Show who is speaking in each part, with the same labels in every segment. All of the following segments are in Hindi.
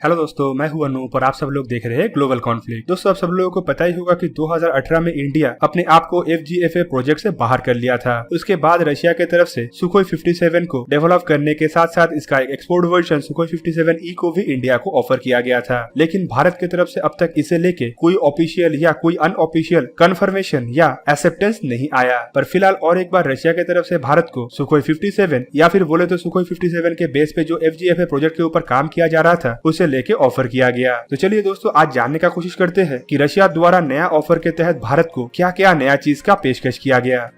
Speaker 1: हेलो दोस्तों, मैं हूं अनूप और आप सब लोग देख रहे हैं ग्लोबल कॉन्फ्लिक्ट। दोस्तों, आप सब लोगों को पता ही होगा कि 2018 में इंडिया अपने आप को FGFA प्रोजेक्ट से बाहर कर लिया था। उसके बाद रशिया के तरफ से सुखोई 57 को डेवलप करने के साथ साथ इसका एक एक्सपोर्ट वर्जन सुखोई 57E को भी इंडिया को ऑफर किया गया था। लेकिन भारत की तरफ से अब तक इसे लेके कोई ऑफिशियल या कोई अनऑफिशियल कंफर्मेशन या एक्सेप्टेंस नहीं आया। पर फिलहाल और एक बार रशिया की तरफ से भारत को सुखोई 57 या फिर बोले तो सुखोई 57 के बेस पे जो FGFA प्रोजेक्ट के ऊपर काम किया जा रहा था उसे लेके ऑफर किया गया। तो चलिए दोस्तों, आज जानने का कोशिश करते हैं कि रशिया द्वारा नया ऑफर के तहत भारत को क्या क्या नया चीज का पेशकश किया गया।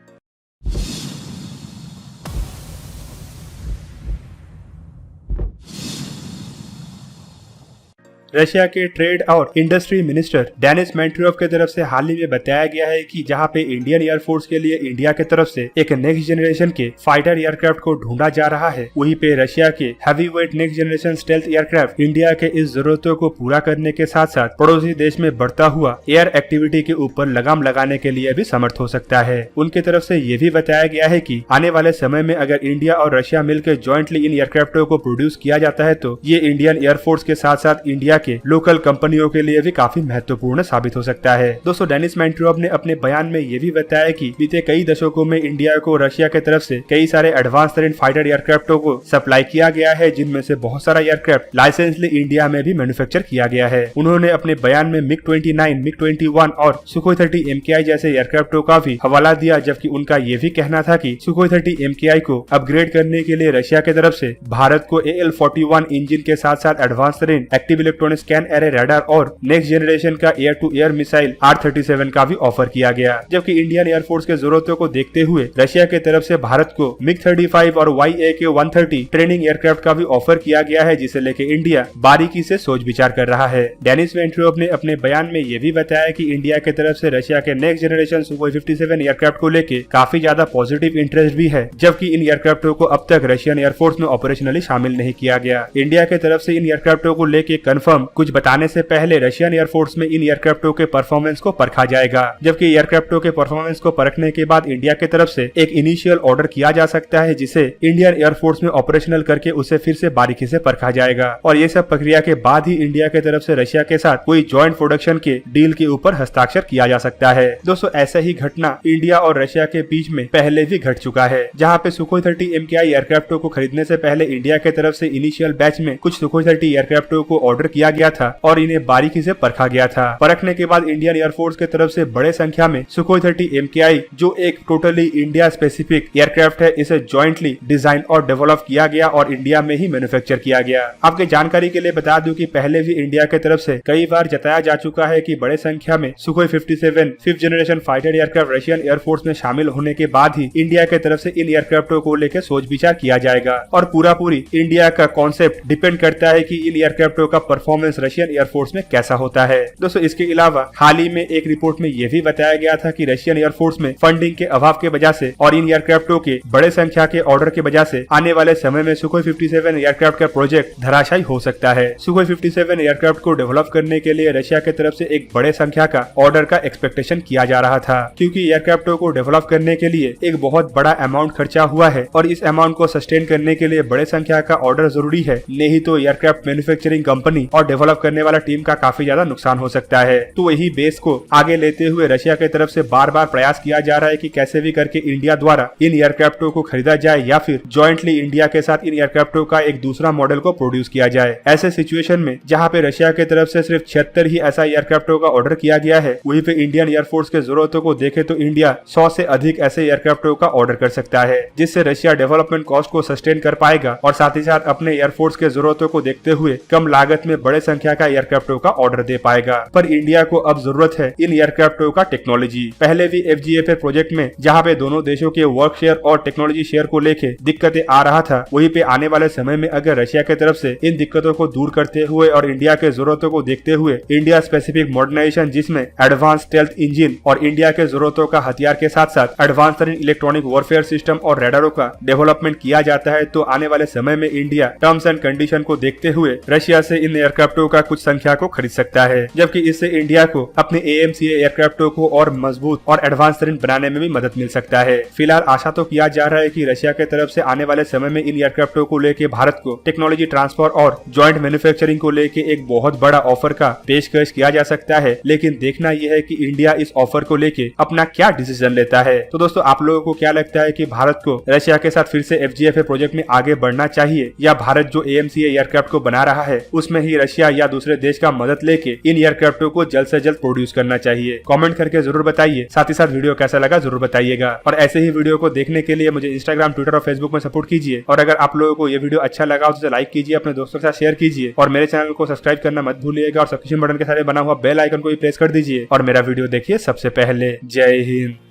Speaker 1: रशिया के ट्रेड और इंडस्ट्री मिनिस्टर डेनिस मेंट्रोव की तरफ से हाल ही में बताया गया है कि जहां पे इंडियन एयरफोर्स के लिए इंडिया की तरफ से एक नेक्स्ट जनरेशन के फाइटर एयरक्राफ्ट को ढूंढा जा रहा है, वहीं पे रशिया के heavy weight next generation stealth aircraft India के इस जरूरतों को पूरा करने के साथ साथ पड़ोसी देश में बढ़ता हुआ एयर एक्टिविटी के ऊपर लगाम लगाने के लिए भी समर्थ हो सकता है। उनकी तरफ से ये भी बताया गया है कि आने वाले समय में अगर इंडिया और रशिया मिलकर ज्वाइंटली इन एयरक्राफ्टों को प्रोड्यूस किया जाता है तो ये इंडियन एयरफोर्स के साथ साथ इंडिया के लोकल कंपनियों के लिए भी काफी महत्वपूर्ण साबित हो सकता है। दोस्तों, डेनिस मेंट्रोव ने अपने बयान में ये भी बताया कि बीते कई दशकों में इंडिया को रशिया की तरफ से कई सारे एडवांस तरीन फाइटर एयरक्राफ्टों को सप्लाई किया गया है, जिनमें से बहुत सारा एयरक्राफ्ट लाइसेंसली इंडिया में भी मैन्युफैक्चर किया गया है। उन्होंने अपने बयान में MiG-29, MiG-21 और सुखोई 30 MKI जैसे एयरक्राफ्टों का भी हवाला दिया, जबकि उनका ये भी कहना था कि सुखोई 30 MKI को अपग्रेड करने के लिए रशिया की तरफ से भारत को AL-41 इंजन के साथ साथ एडवांस तरीन active electronic scan array radar और नेक्स्ट जनरेशन का air to air missile R-37 का भी ऑफर किया गया। जबकि इंडियन एयरफोर्स के जरूरतों को देखते हुए रशिया की तरफ से भारत को MiG-35 और YAK-130 ट्रेनिंग एयरक्राफ्ट का भी ऑफर किया गया है, जिसे लेके इंडिया बारीकी से सोच विचार कर रहा है। डेनिस मेंट्रोव ने अपने बयान में ये भी बताया कि इंडिया की तरफ से रशिया के नेक्स्ट जनरेशन सुखोई 57 एयरक्राफ्ट को लेके काफी ज्यादा पॉजिटिव इंटरेस्ट भी है, जबकि इन एयरक्राफ्टों को अब तक रशियन एयरफोर्स में ऑपरेशनली शामिल नहीं किया गया। इंडिया की तरफ से इन एयरक्राफ्टों को लेके कंफर्म कुछ बताने से पहले रशियन एयरफोर्स में इन एयरक्राफ्टों के परफॉर्मेंस को परखा जाएगा। जबकि एयरक्राफ्टों के परफॉर्मेंस को परखने के बाद इंडिया की तरफ से एक इनिशियल ऑर्डर किया जा सकता है, जिसे इंडियन एयरफोर्स में ऑपरेशनल करके उसे फिर से बारीकी से परखा जाएगा। और ये सब प्रक्रिया के बाद ही इंडिया की तरफ से रशिया के साथ कोई ज्वाइंट प्रोडक्शन के डील के ऊपर हस्ताक्षर किया जा सकता है। दोस्तों, ऐसा ही घटना इंडिया और रशिया के बीच में पहले भी घट चुका है, जहाँ पे सुखोई 30 MKI एयरक्राफ्टों को खरीदने से पहले इंडिया की तरफ से इनिशियल बैच में कुछ सुखोई 30 एयरक्राफ्टों को ऑर्डर किया गया था और इन्हें बारीकी से परखा गया था। परखने के बाद इंडियन एयरफोर्स की तरफ से बड़े संख्या में सुखोई 30 MKI, जो एक टोटली इंडिया स्पेसिफिक एयरक्राफ्ट है, इसे जॉइंटली डिजाइन और डेवलप किया गया और इंडिया में ही मैन्युफैक्चर किया गया। आपके जानकारी के लिए बता दूं कि पहले भी इंडिया की तरफ से कई बार जताया जा चुका है कि बड़े संख्या में Sukhoi 57 5th generation fighter aircraft Russian air force में शामिल होने के बाद ही इंडिया की तरफ से इन एयरक्राफ्टों को लेकर सोच विचार किया जाएगा। और पूरी इंडिया का कॉन्सेप्ट डिपेंड करता है कि इन एयरक्राफ्टों का परफॉर्मेंस रशियन एयरफोर्स में कैसा होता है। दोस्तों, इसके अलावा हाल ही में एक रिपोर्ट में यह भी बताया गया था कि रशियन एयरफोर्स में फंडिंग के अभाव के वजह से और इन एयरक्राफ्टों के बड़े संख्या के ऑर्डर के वजह से आने वाले समय में सुखोई 57 एयरक्राफ्ट का प्रोजेक्ट धराशायी हो सकता है। सुखोई 57 एयरक्राफ्ट को डेवलप करने के लिए रशिया की तरफ से एक बड़े संख्या का ऑर्डर का एक्सपेक्टेशन किया जा रहा था, क्योंकि एयरक्राफ्टों को डेवलप करने के लिए एक बहुत बड़ा अमाउंट खर्चा हुआ है और इस अमाउंट को सस्टेन करने के लिए बड़े संख्या का ऑर्डर जरूरी है, नहीं तो एयरक्राफ्ट मैन्युफैक्चरिंग कंपनी और डेवलप करने वाला टीम का काफी ज्यादा नुकसान हो सकता है। तो यही बेस को आगे लेते हुए रशिया की तरफ से बार बार प्रयास किया जा रहा है कि कैसे भी करके इंडिया द्वारा इन एयरक्राफ्टों को खरीदा जाए या फिर जॉइंटली इंडिया के साथ इन एयरक्राफ्टों का एक दूसरा मॉडल को प्रोड्यूस किया जाए। ऐसे सिचुएशन में जहां पे रशिया की तरफ से सिर्फ 76 ही ऐसा एयरक्राफ्टों का ऑर्डर किया गया है, वहीं पे इंडियन एयरफोर्स के जरूरतों को देखे तो इंडिया 100 से अधिक ऐसे एयरक्राफ्टों का ऑर्डर कर सकता है, जिससे रशिया डेवलपमेंट कॉस्ट को सस्टेन कर पाएगा और साथ ही साथ अपने एयरफोर्स के जरूरतों को देखते हुए कम लागत में बड़े संख्या का एयरक्राफ्टों का ऑर्डर दे पाएगा। पर इंडिया को अब जरूरत है इन एयरक्राफ्टों का टेक्नोलॉजी। पहले भी FGFA प्रोजेक्ट में जहां पे दोनों देशों के वर्क शेयर और टेक्नोलॉजी शेयर को लेके दिक्कतें आ रहा था, वहीं पे आने वाले समय में अगर रशिया की तरफ से इन दिक्कतों को दूर करते हुए और इंडिया के जरूरतों को देखते हुए इंडिया स्पेसिफिक मॉडर्नाइजेशन, जिसमें एडवांस स्टेल्थ इंजन और इंडिया के जरूरतों का हथियार के साथ साथ एडवांस तरीन इलेक्ट्रॉनिक वॉरफेयर सिस्टम और रडारों का डेवलपमेंट किया जाता है, तो आने वाले समय में इंडिया टर्म्स एंड कंडीशन को देखते हुए रशिया से इन एयरक्राफ्टों का कुछ संख्या को खरीद सकता है, जबकि इससे इंडिया को अपने AMCA एयरक्राफ्टों को और मजबूत और एडवांस तरीन बनाने में भी मदद मिल सकता है। फिलहाल आशा तो किया जा रहा है कि रशिया की तरफ से आने वाले समय में इन एयरक्राफ्टों को लेकर भारत को टेक्नोलॉजी ट्रांसफर और ज्वाइंट मैन्युफैक्चरिंग को लेकर एक बहुत बड़ा ऑफर का पेशकश किया जा सकता है, लेकिन देखना यह है कि इंडिया इस ऑफर को लेकर अपना क्या डिसीजन लेता है। तो दोस्तों, आप लोगों को क्या लगता है कि भारत को रशिया के साथ फिर से FGFA प्रोजेक्ट में आगे बढ़ना चाहिए, या भारत जो AMCA एयरक्राफ्ट को बना रहा है उसमें ही रशिया या दूसरे देश का मदद लेके इन एयरक्राफ्टों को जल्द से जल्द प्रोड्यूस करना चाहिए? कमेंट करके जरूर बताइए। साथ ही साथ वीडियो कैसा लगा जरूर बताइएगा, और ऐसे ही वीडियो को देखने के लिए मुझे इंस्टाग्राम, ट्विटर और फेसबुक में सपोर्ट कीजिए। और अगर आप लोगों को ये वीडियो अच्छा लगा तो लाइक कीजिए, अपने दोस्तों के साथ शेयर कीजिए, और मेरे चैनल को सब्सक्राइब करना मत भूलिएगा, और सब्सक्रिप्शन बटन के साथ बना हुआ बेल आइकन को भी प्रेस कर दीजिए और मेरा वीडियो देखिए सबसे पहले। जय हिंद।